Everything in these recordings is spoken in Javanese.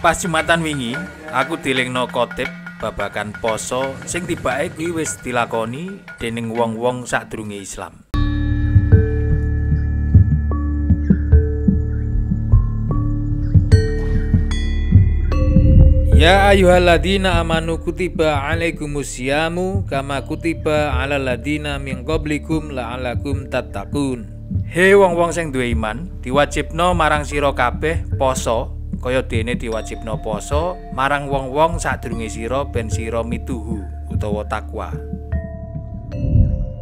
Pas Jumatan wingi, aku dilingno khotib babagan poso sing tibake kuwi wis dilakoni dening wong-wong sadurunge Islam. Ya ayyuhalladzina amanu kutiba alaikumusyamu kama kutiba alal ladzina min qablikum la'allakum tattaqun. He wong-wong sing duwe iman, diwajibno marang sira kabeh poso kaya dene diwajibno poso marang wong-wong sadurunge sira ben sira mituhu utawa takwa.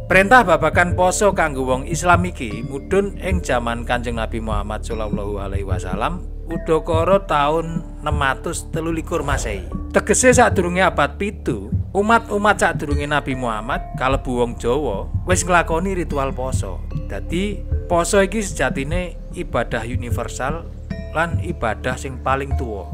Perintah babagan poso kanggo wong Islam iki mudhun ing jaman Kanjeng Nabi Muhammad sallallahu alaihi wasallam udakara taun 623 Masehi. Tegese sadurunge abad 7, umat-umat sadurunge Nabi Muhammad kalebu wong Jawa wis nglakoni ritual poso. Dadi poso iki sejatine ibadah universal lan ibadah sing paling tuwa.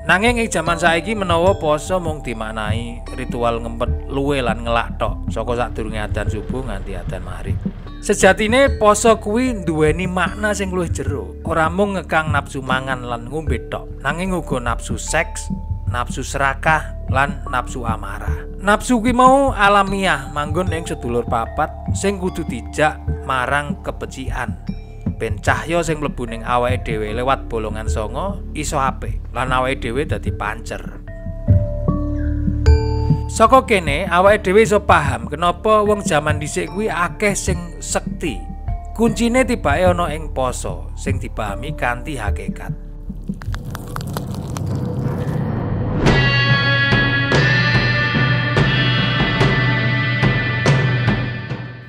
Nanging ing jaman saiki menawa poso mung dimaknai ritual ngempet luwe lan ngelak tok saka sadurunge adzan subuh nganti adzan maghrib. Sejatine poso kuwi nduweni makna sing luwih jero. Ora mung ngekang nafsu mangan lan ngombe tok, nanging uga nafsu seks, nafsu serakah lan nafsu amarah. Nafsu kuwi mau alamiah manggon ing sedulur papat sing kudu dijak marang kebecikan. Ben cahya sing mlebu ning awake dhewe lewat bolongan sanga iso apik lan awake dhewe dadi pancer. Saka kene awake dhewe iso paham kenapa wong jaman dhisik kuwi akeh sing sekti. Kuncine tibake ana ing poso sing dipahami kanthi hakikat.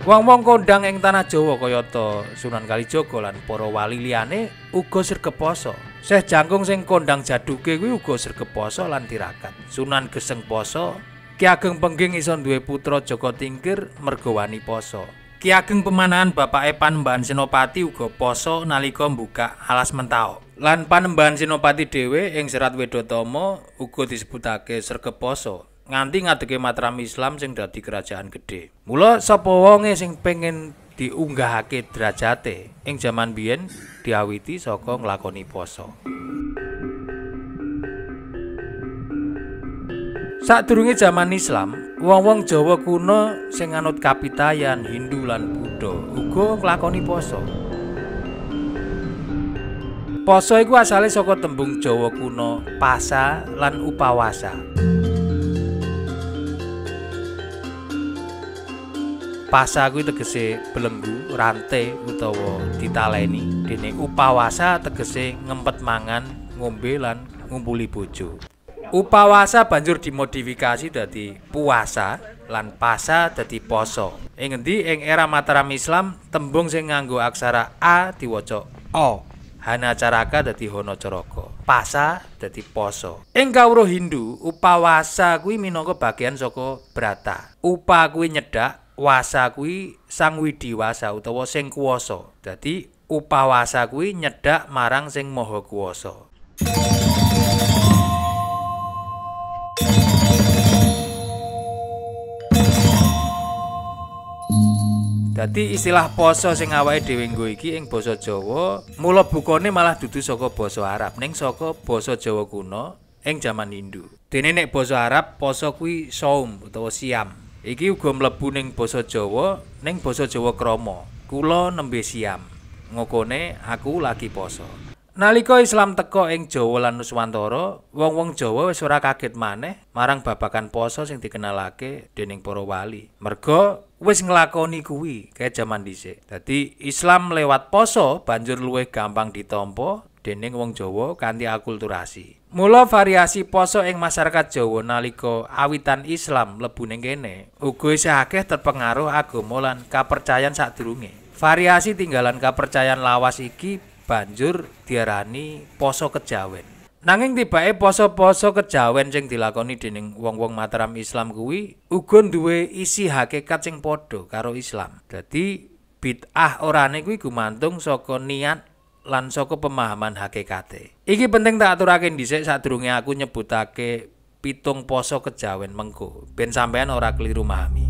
Wong-wong kondang ing tanah Jawa kayata Sunan Kalijaga lan para wali liyane uga sregep poso. Syekh Jangkung sing kondang jaduke kuwi uga sregep poso lan tirakat. Sunan Geseng poso, Ki Ageng Pengging iso duwe putra Joko Tingkir merga wani poso. Ki Ageng Pemanahan bapake Panembahan Senopati uga poso nalika mbukak alas Mentao. Lan Panembahan Senopati dhewe ing Serat Wedotama uga disebutake sregep poso. Nganti ngadeke Mataram Islam sing dadi kerajaan gedhe. Mula sapa wonge sing pengen diunggahake derajate ing jaman biyen diawiti saka nglakoni poso. Sadurunge jaman Islam, wong-wong Jawa kuno sing nganut kapitayan Hindu lan Buddha uga nglakoni poso. Poso iku asale saka tembung Jawa kuno pasa lan upawasa. Pasa kuwi tegese belenggu, rantai utawa ditaleni, dene upawasa tegese ngempet mangan, ngombe lan ngumpuli bojo. Upawasa banjur dimodifikasi dadi puasa lan pasa dadi poso. Ing endi ing era Mataram Islam tembung sing nganggo aksara A diwaca O. Hanacaraka dadi Hanacaraka. Pasa dadi poso. Ing kawruh Hindu, upawasa kuwi minangka bagian saka brata. Upa kuwi nyedak, wasa kuwi sang widiwasa utawa sing kuwasa. Dadi upawasa kuwi nyedak marang sing maha kuwasa. Dadi istilah poso sing awake dhewe nggo iki ing basa Jawa mula bukane malah dudu saka basa Arab ning saka basa Jawa kuno ing jaman Hindu. Dene nek basa Arab poso kuwi shaum utawa siam. Iki uga mlebu ning basa Jawa, ning basa Jawa krama. Kula nembe siam. Ngokone aku lagi poso. Nalika Islam teka ing Jawa lan Nuswantara, wong-wong Jawa wis ora kaget maneh marang babagan poso sing dikenalake dening para wali. Merga wis nglakoni kuwi kaya jaman dhisik. Dadi Islam lewat poso banjur luwih gampang ditampa dening wong Jawa kanthi akulturasi. Mula variasi poso ing masyarakat Jawa nalika awitan Islam mlebu ning kene uga isih akeh terpengaruh agama lan kapercayan sadurunge. Variasi tinggalan kapercayan lawas iki banjur diarani poso kejawen. Nanging tibake poso-poso kejawen sing dilakoni dening wong-wong Mataram Islam kuwi uga duwe isi hakikat sing padha karo Islam. Dadi bid'ah orane kuwi gumantung saka niat lan saka pemahaman hakikate. Iki penting tak aturake dhisik sadurunge aku nyebutake pitung poso kejawen mengko ben sampean ora keliru memahami.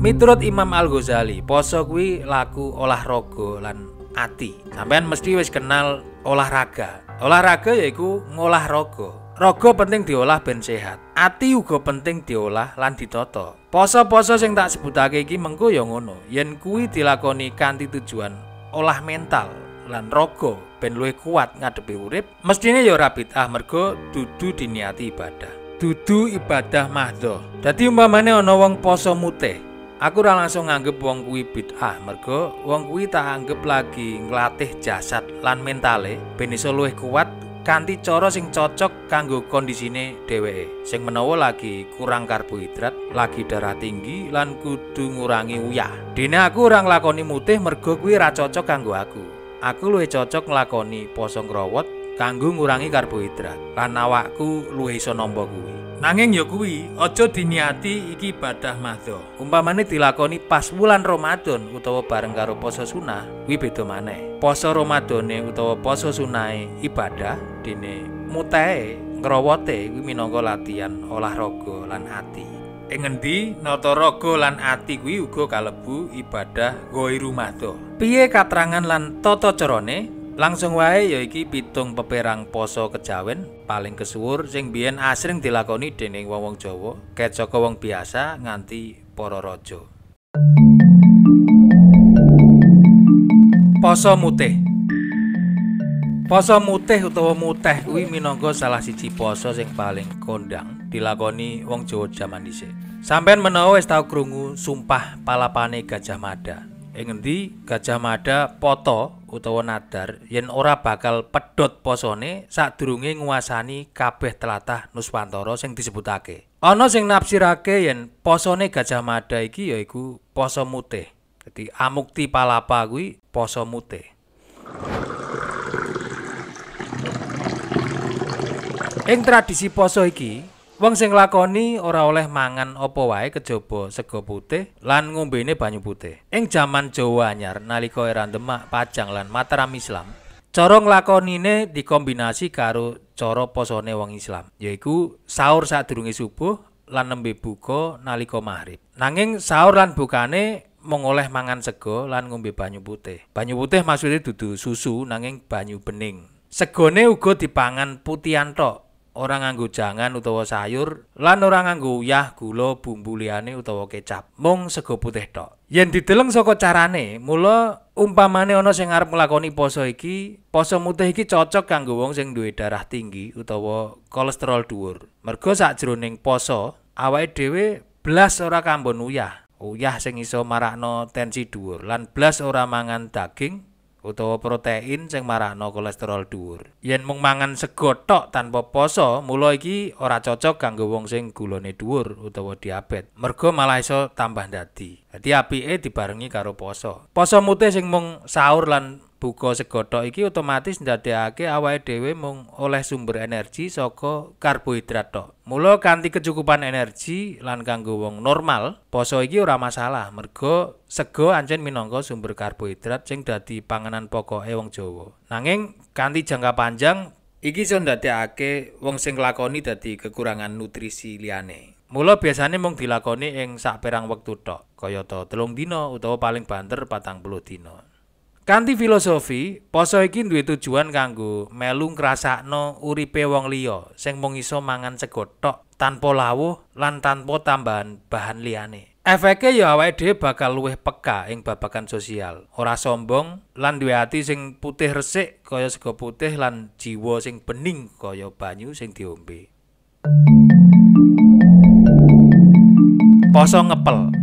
Miturut Imam Al-Ghazali, poso kuwi laku olahraga lan ati. Sampeyan mesti wis kenal olahraga. Olahraga yaiku ngolah raga. Raga penting diolah ben sehat. Ati uga penting diolah lan ditata. Poso-poso sing tak sebutake iki mengko ya ngono. Yen kuwi dilakoni kanthi tujuan olah mental lan raga ben luwih kuat ngadepi urip, mestine ya ora bid'ah mergo dudu diniati ibadah. Dudu ibadah mahdhah. Dadi umpamane ana wong poso mutih, aku ora langsung nganggep wong kuwi bid'ah mergo wong kuwi tak anggap lagi nglatih jasad lan mentale ben iso luwih kuat kanthi cara sing cocok kanggo kondisine dheweke. Sing menawa lagi kurang karbohidrat, lagi darah tinggi lan kudu ngurangi uyah. Dene aku ora nglakoni mutih mergo kuwi ora cocok kanggo aku. Aku luwih cocok nglakoni poso ngrawat kanggo ngurangi karbohidrat lan awakku luwih iso nampa kuwi. Nanging ya kuwi aja diniati iki ibadah mahdhah. Umpamane dilakoni pas wulan Ramadan utawa bareng karo poso sunah, kuwi beda maneh. Poso Ramadane utawa poso sunahe ibadah, dene mutahe ngrawate kuwi minangka latihan olahraga lan ati. Ing ngendi nata raga lan ati kuwi uga kalebu ibadah ghairu mahdhah. Piye katrangan lan tata carane? Langsung wae ya iki 7 peperang poso kejawen paling kesuwur sing biyen asring dilakoni dening wong-wong Jawa, ket saka wong biasa nganti para raja. Poso mutih. Poso mutih utawa muteh kuwi minangka salah siji poso sing paling kondang dilakoni wong Jawa jaman dhisik. Sampeyan menawa wis tau krungu sumpah palapane Gajah Mada. Ing ngendi Gajah Mada poto utawa nadar yen ora bakal pedhot posone sadurunge nguasani kabeh tlatah Nuswantara sing disebutake. Ana sing nafsirake yen posone Gajah Mada iki yaiku poso mutih. Dadi amukti palapa kuwi poso mutih. Ing tradisi poso iki, wong sing lakoni ora oleh mangan apa wae kejaba sega putih lan ngombene banyu putih. Ing jaman Jawa Anyar nalika era Demak, Pajang lan Mataram Islam, cara nglakonine dikombinasi karo cara posone wong Islam, yaiku sahur sadurunge subuh lan nembe buka nalika maghrib. Nanging sahur lan bukane mung oleh mangan sega lan ngombe banyu putih. Banyu putih maksudnya dudu susu nanging banyu bening. Segone uga dipangan putihan tok. Ora nganggo jangan utawa sayur lan ora nganggo uyah, gula, bumbu liyane utawa kecap. Mung sega putih tok. Yen dideleng saka carane, mula umpamane ana sing arep nglakoni poso iki, poso mutih iki cocok kanggo wong sing duwe darah tinggi utawa kolesterol dhuwur. Mergo sakjroning poso, awake dhewe blas ora kambon uyah. Uyah sing iso marakno tensi dhuwur lan blas ora mangan daging utawa protein sing marakno kolesterol dhuwur. Yen mung mangan sega tok tanpa poso, mula iki ora cocok kanggo wong sing gulane dhuwur utawa diabetes. Mergo malah iso tambah ndadi. Dadi apike dibarengi karo poso. Poso mutih sing mung sahur lan buka sega tok iki otomatis ndadekake awake dhewe mung oleh sumber energi saka karbohidrat tok. Mula kanthi kecukupan energi lan kanggo wong normal, poso iki ora masalah mergo sega ancen minangka sumber karbohidrat sing dadi panganan pokoke wong Jawa. Nanging kanthi jangka panjang iki iso ndadekake wong sing nglakoni dadi kekurangan nutrisi liyane. Mula biasane mung dilakoni ing saperang wektu tok, kayata 3 dina utawa paling banter 40 dina. Kanthi filosofi, poso iki duwe tujuan kanggo melu ngrasakno uripe wong liya sing mung iso mangan sega tok tanpa lawuh lan tanpa tambahan bahan liyane. Efeke ya awake dhewe bakal luwih peka ing babagan sosial, ora sombong lan duwe ati sing putih resik kaya sega putih lan jiwa sing bening kaya banyu sing diombe. Poso ngepel.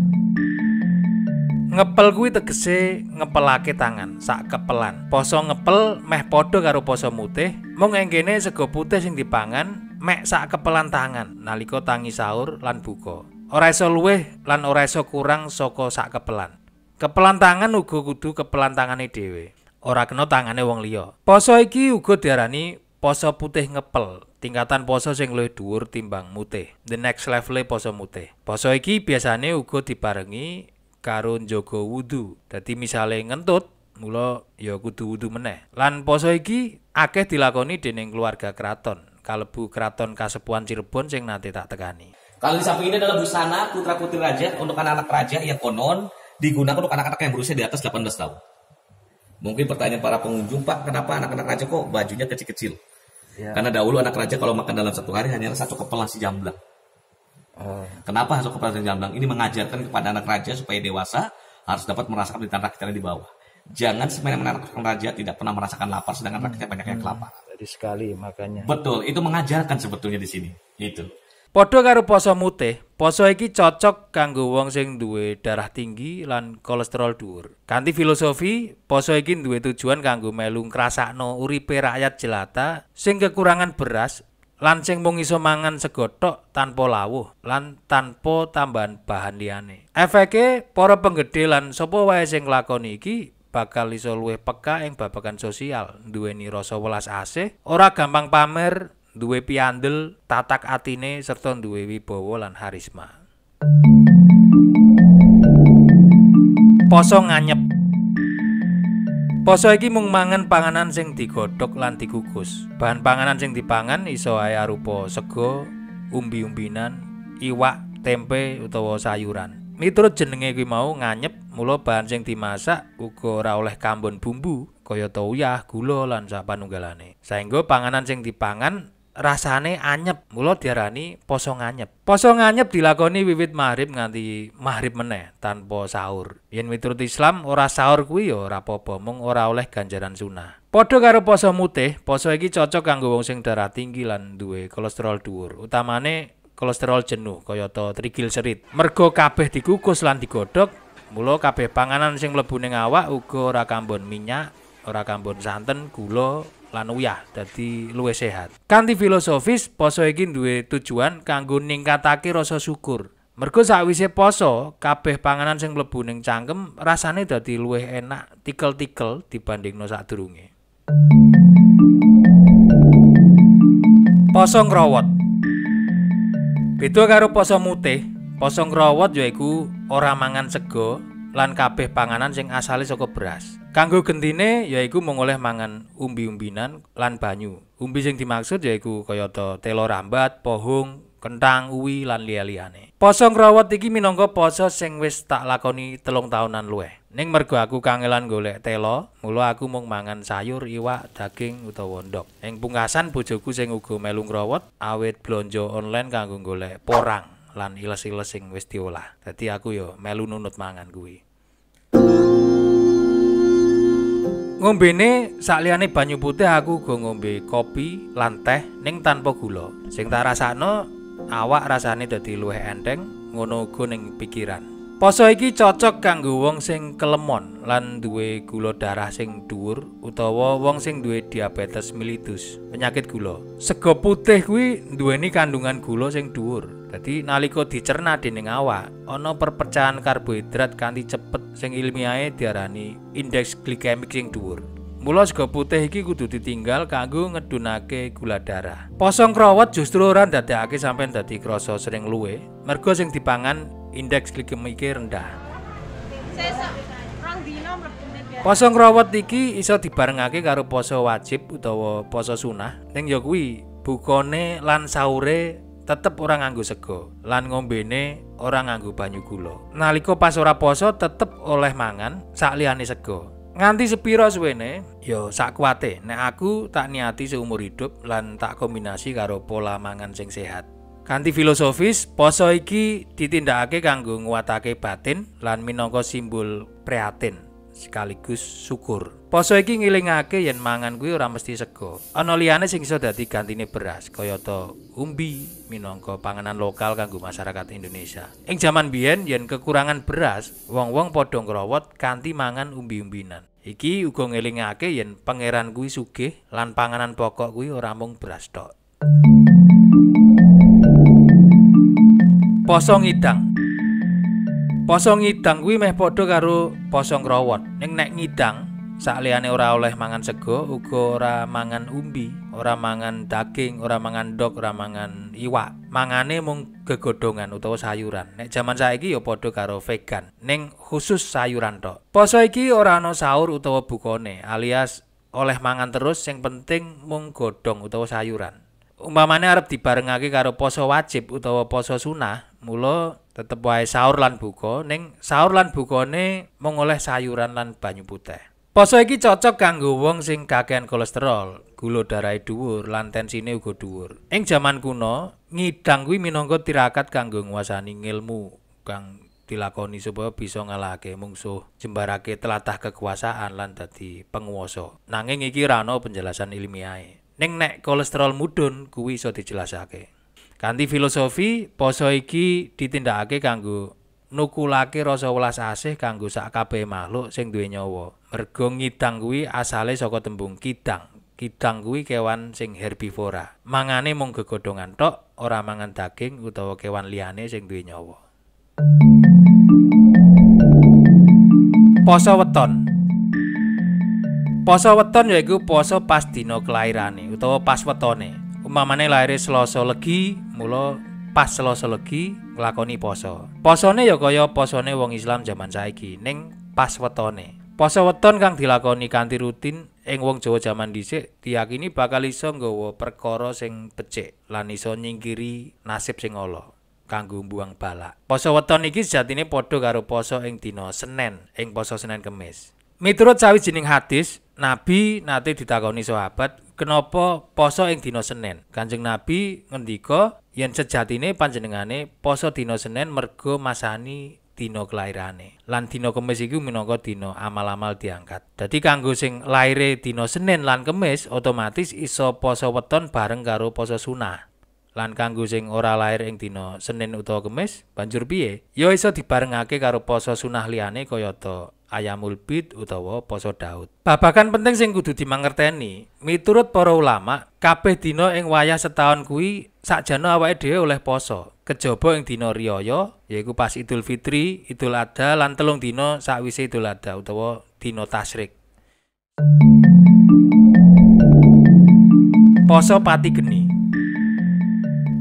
Ngepel kuwi tegese ngepelake tangan, sak kepelan. Poso ngepel meh padha karo poso mutih, mung ing kene sega putih sing dipangan mek sak kepelan tangan nalika tangi sahur lan buka. Ora iso luwih lan ora iso kurang saka sak kepelan. Kepelan tangan uga kudu kepelan tangane dhewe. Ora kena tangane wong liya. Poso iki uga diarani poso putih ngepel. Tingkatan poso sing luwih dhuwur timbang mutih. The next level poso mutih. Poso iki biasane uga dibarengi karo njaga wudu. Dadi misale ngentut, mula ya kudu wudu meneh. Lan poso iki akeh dilakoni dening keluarga kraton, kalebu kraton Kasepuhan Cirebon sing nate tak tekani. Kalau di samping ini adalah busana putra-putri raja untuk anak-anak raja yang konon digunakan untuk anak-anak yang berusia di atas 18 tahun. Mungkin pertanyaan para pengunjung, Pak, kenapa anak-anak raja kok bajunya kecil-kecil? Ya. Karena dahulu anak raja kalau makan dalam satu hari hanyalah satu kepala nasi jamblang. Kenapa satu kepala nasi jamblang? Ini mengajarkan kepada anak raja supaya dewasa harus dapat merasakan penderitaan rakyatnya di bawah. Jangan semena-mena anak raja tidak pernah merasakan lapar, sedangkan rakyatnya banyak yang kelaparan. Jadi sekali makanya. Betul, itu mengajarkan sebetulnya di sini. Itu. Padha karo poso mutih, poso iki cocok kanggo wong sing duwe darah tinggi lan kolesterol dhuwur. Kanthi filosofi, poso iki duwe tujuan kanggo melu ngrasakno uripe rakyat jelata sing kekurangan beras lan sing mung iso mangan sego tok tanpa lawuh lan tanpa tambahan bahan liyane. Efeke para penggede lan sapa wae sing nglakoni iki bakal iso luwih peka ing babagan sosial, duweni rasa welas asih, ora gampang pamer, duwe piandel, tatak atine serta duwe wibawa lan harisma. Poso nganyep. Poso iki mung mangan panganan sing digodhog lan dikukus. Bahan panganan sing dipangan iso ae arupa sego, umbi-umbinan, iwak, tempe utawa sayuran. Miturut jenenge kuwi mau nganyep, mula bahan sing dimasak uga ora oleh kambon bumbu kaya uyah, gula lan sapanunggalane. Saengga panganan sing dipangan rasane anyep, mula diarani poso nganyep. Poso nganyep dilakoni wiwit maghrib nganti maghrib meneh tanpa sahur. Yen miturut Islam ora sahur kuwi ya ora apa-apa, mung ora oleh ganjaran sunah. Padha karo poso mutih, poso iki cocok kanggo wong sing darah tinggi lan duwe kolesterol dhuwur, utamane kolesterol jenuh kayata trigliserid. Merga kabeh dikukus lan digodhog, mula kabeh panganan sing mlebu ning awak uga ora kambon minyak, ora kambon santen, gula lan uyah, dadi luwih sehat. Kanthi filosofis, poso iki duwe tujuan kanggo ningkatake rasa syukur. Merga sakwise poso, kabeh panganan sing mlebu ning cangkem rasane dadi luwih enak, tikel-tikel dibandingno sadurunge. Poso ngrawat. Beda karo poso mutih, poso ngrawat yaiku ora mangan sego lan kabeh panganan sing asale saka beras. Kanggo gentine yaiku mung oleh mangan umbi-umbinan lan banyu. Umbi sing dimaksud yaiku kayata telo rambat, pohung, kentang, uwi lan liya-liyane. Poso ngrawat iki minangka poso sing wis tak lakoni 3 taunan luwih. Ning mergo aku kangelan golek telo, mula aku mung mangan sayur, iwak, daging utawa ndok. Ing pungkasan bojoku sing uga melu ngrawat awit blonjo online kanggo golek porang lan iles-iles sing wis diolah. Dadi aku ya melu nunut mangan kuwi. Ngombene sakliyane banyu putih aku uga ngombe kopi lan teh ning tanpa gula. Sing tak rasakno awak rasane dadi luwih enteng, ngono uga ning pikiran. Poso iki cocok kanggo wong sing kelemon lan duwe gula darah sing dhuwur utawa wong sing duwe diabetes mellitus, penyakit gula. Sego putih kuwi duweni kandungan gula sing dhuwur. Dadi nalika dicerna dening awak, ana perpecahan karbohidrat kanthi cepet sing ilmiahe diarani indeks glikemik sing dhuwur. Mula sego putih iki kudu ditinggal kanggo ngedunake gula darah. Poso ngrawat justru ora ndadekake sampean dadi krasa sering luwe, merga sing dipangan indeks glikemike rendah. Poso ngrawat iki iso dibarengake karo poso wajib utawa poso sunah. Ning ya kuwi bukane lan sahure tetep ora nganggo sego lan ngombene ora nganggo banyu gula. Nalika pas ora poso tetep oleh mangan sakliyane sego. Nganti sepira suwene ya sak kuwate. Nek aku tak niati seumur hidup lan tak kombinasi karo pola mangan sing sehat. Kanthi filosofis, poso iki ditindakake kanggo nguwatake batin lan minangka simbol prihatin sekaligus syukur. Poso iki ngilingake yen mangan kuwi ora mesti sego. Ana liyane sing iso dadi gantine beras, kayata umbi minangka panganan lokal kanggo masyarakat Indonesia. Ing jaman biyen yen kekurangan beras, wong-wong padha ngrawat kanthi mangan umbi-umbinan. Iki uga ngelingake yen pangeran kuwi sugih lan panganan pokok kuwi ora mung beras tok. Poso ngidang. Poso ngidang kuwi meh padha karo poso ngrawat. Ning nek ngidang sakliyane ora oleh mangan sego, uga ora mangan umbi, ora mangan daging, ora mangan ndok, ora mangan iwak. Mangane mung gegodhongan utawa sayuran. Nek jaman saiki ya padha karo vegan, ning khusus sayuran tok. Poso iki ora ana sahur utawa bukane, alias oleh mangan terus sing penting mung godhong utawa sayuran. Umpamane arep dibarengake karo poso wajib utawa poso sunah, mula tetep wae sahur lan buka, ning sahur lan bukane mung oleh sayuran lan banyu putih. Poso iki cocok kanggo wong sing kakehan kolesterol, gula darahe dhuwur lan tensine uga dhuwur. Ing jaman kuno, ngidang kuwi minangka tirakat kanggo nguasani ngilmu kang dilakoni supaya bisa ngalahake mungsuh, jembarake telatah kekuasaan lan dadi penguasa. Nanging iki ra ana penjelasan ilmiahe. Ning nek kolesterol mudhun kuwi iso dijelasake. Kanthi filosofi, poso iki ditindakake kanggo nukulake rasa welas asih kanggo sak kabeh makhluk sing duwe nyawa. Merga ngidang kuwi asale saka tembung kidang. Kidang kuwi kewan sing herbivora. Mangane mung gegodhongan tok, ora mangan daging utawa kewan liyane sing duwe nyawa. Poso weton. Poso weton yaiku poso pas dina kelairane utawa pas wetone. Umpamane laire Selasa Legi, mula pas Selasa Legi nglakoni poso. Posone ya kaya posone wong Islam jaman saiki, ning pas wetone. Poso weton kang dilakoni kanthi rutin ing wong Jawa jaman dhisik diyakini bakal iso nggawa perkara sing becik lan iso nyingkiri nasib sing ala kanggo mbuang balak. Poso weton iki sejatine padha karo poso ing dina Senin, ing poso Senin Kemis. Miturut sawijining hadis, Nabi nate ditakoni sahabat, "Kenapa poso ing dina Senin?" Kanjeng Nabi ngendika yen sejatine panjenengane poso dina Senin merga masani dina kelairane. Lan dina Kemis iku minangka dina amal-amal diangkat. Dadi kanggo sing laire dina Senin lan Kemis otomatis iso poso weton bareng karo poso sunah. Lan kanggo sing ora lair ing dina Senin utawa Kemis, banjur piye? Ya iso dibarengake karo poso sunah liyane kayata Ayamul Bid utawa poso Daud. Babagan penting sing kudu dimangerteni, miturut para ulama, kabeh dina ing wayah setahun kuwi sakjane awake dhewe oleh poso. Kejaba ing dina riyaya, yaiku pas Idul Fitri, Idul Adha lan 3 dina sakwise Idul Adha utawa dina tasyrik. Poso pati geni.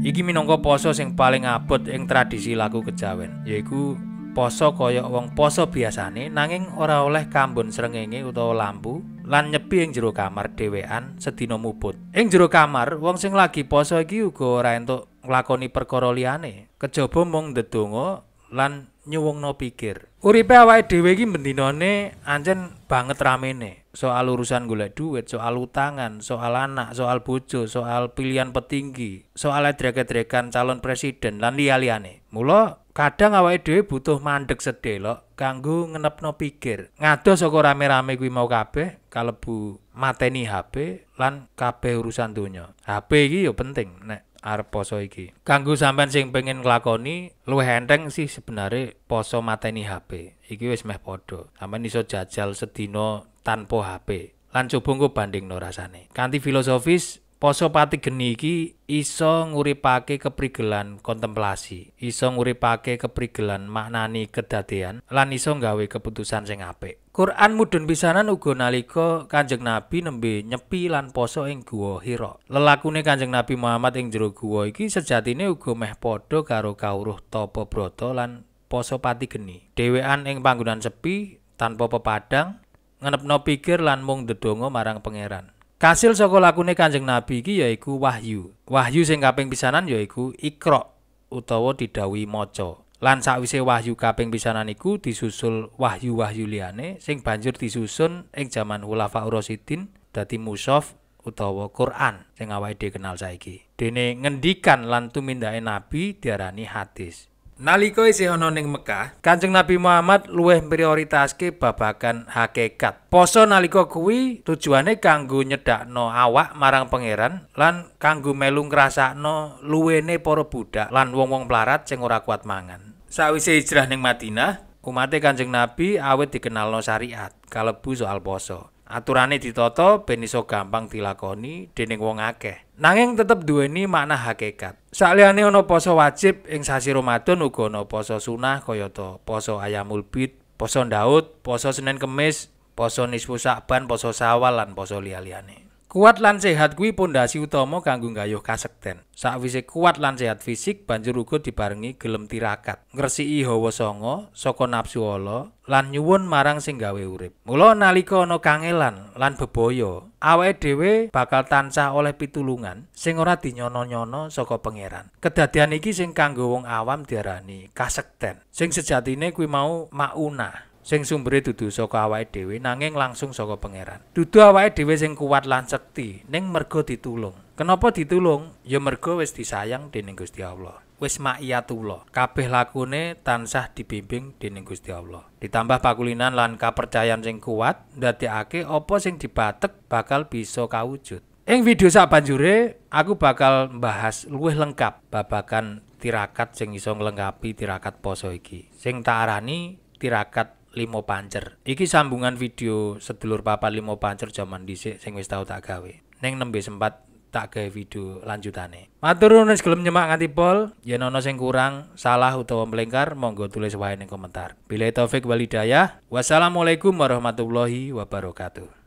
Iki minangka poso sing paling abot ing tradisi laku kejawen, yaiku poso kaya wong poso biasane nanging ora oleh kambon srengenge utawa lampu lan nyepi ing jero kamar dhewean sedina muput. Ing jero kamar wong sing lagi poso iki uga ora entuk nglakoni perkara liyane, kejaba mung ndedonga lan nyuwungna pikir. Uripe awake dhewe iki bendinane ancen banget ramene. Soal urusan golek duit, soal utangan, soal anak, soal bojo, soal pilihan petinggi, soal drek-drekan calon presiden lan liya-liyane. Mula kadang awake dhewe butuh mandeg sedelok kanggo ngenepno pikir. Ngadoh saka rame-rame kuwi mau kabeh kalebu mateni HP lan kabeh urusan donya. HP iki ya penting nek arep poso iki. Kanggo sampean sing pengen nglakoni luwih enteng sih sebenarnya poso mateni HP. Iki wis meh padha. Sampeyan iso jajal sedina tanpa HP. Lan coba engko bandingno rasane. Kanthi filosofis, poso pati geni iki iso nguripake keprigelan kontemplasi, iso nguripake keprigelan maknani kedadean, lan iso nggawe keputusan sing apik. Quran mudhun pisanan uga nalika Kanjeng Nabi nembe nyepi lan poso ing Guwa Hira. Lelakune Kanjeng Nabi Muhammad ing jero guwa iki sejatine uga meh padha karo kawruh tapa brata lan poso pati geni. Dhewean ing panggonan sepi tanpa pepadang, ngenepno pikir lan mung ndedonga marang pangeran. Kasil saka lakune Kanjeng Nabi iki yaiku wahyu. Wahyu sing kaping pisanan yaiku Iqra utawa didhawuhi maca. Lan sakwise wahyu kaping pisanan iku disusul wahyu-wahyu liyane sing banjur disusun ing jaman Khulafaur Rasyidin dadi mushaf utawa Quran sing awake dhewe kenal saiki. Dene ngendikan lan tumindake Nabi diarani hadis. Nalika isih ana ning Mekah, Kanjeng Nabi Muhammad luwih prioritaske babagan hakikat. Poso nalika kuwi tujuane kanggo nyedakno awak marang pangeran lan kanggo melu ngrasakno luwene para budak lan wong-wong mlarat sing ora kuat mangan. Sawise hijrah ning Madinah, umate Kanjeng Nabi awit dikenalno syariat, kalebu soal poso. Aturane ditata ben iso gampang dilakoni dening wong akeh. Nanging tetep duweni makna hakikat. Saliyane ana poso wajib ing sasi Ramadan uga ana poso sunah kayata poso Ayamul Bid, poso Daud, poso Senin Kemis, poso Nisfu Sa'ban, poso Syawal lan poso liya-liyane. Kuat lan sehat kuwi pondasi utama kanggo nggayuh kasekten. Sakwise kuat lan sehat fisik, banjur uga dibarengi gelem tirakat, ngresiki hawa sanga saka nafsu ala lan nyuwun marang sing gawe urip. Mula nalika ana kangelan lan bebaya, awake dhewe bakal tansah oleh pitulungan sing ora dinyono-nyono saka pangeran. Kedadian iki sing kanggo wong awam diarani kasekten. Sing sejatine kuwi mau maunah. Sing sumbere dudu saka awake dhewe nanging langsung saka pangeran. Dudu awake dhewe sing kuat lan sekti, ning mergo ditulung. Kenapa ditulung? Ya mergo wis disayang dening Gusti Allah. Wis maiyatullah. Kabeh lakune tansah dibimbing dening Gusti Allah. Ditambah pakulinan lan kapercayan sing kuat, ndadekake apa sing dibatek bakal bisa kawujud. Ing video sabanjure aku bakal mbahas luwih lengkap babagan tirakat sing iso nglengkapi tirakat poso iki. Sing tak arani tirakat 5 pancer. Iki sambungan video sedulur papat 5 pancer jaman dhisik sing wis tau tak gawe. Ning nembe sempat tak gawe video lanjutane. Matur nuwun wis gelem nyemak nganti pol. Yen ana sing kurang, salah utawa melingkar, monggo tulis wae ning komentar. Billahi taufik wal hidayah. Wassalamualaikum warahmatullahi wabarakatuh.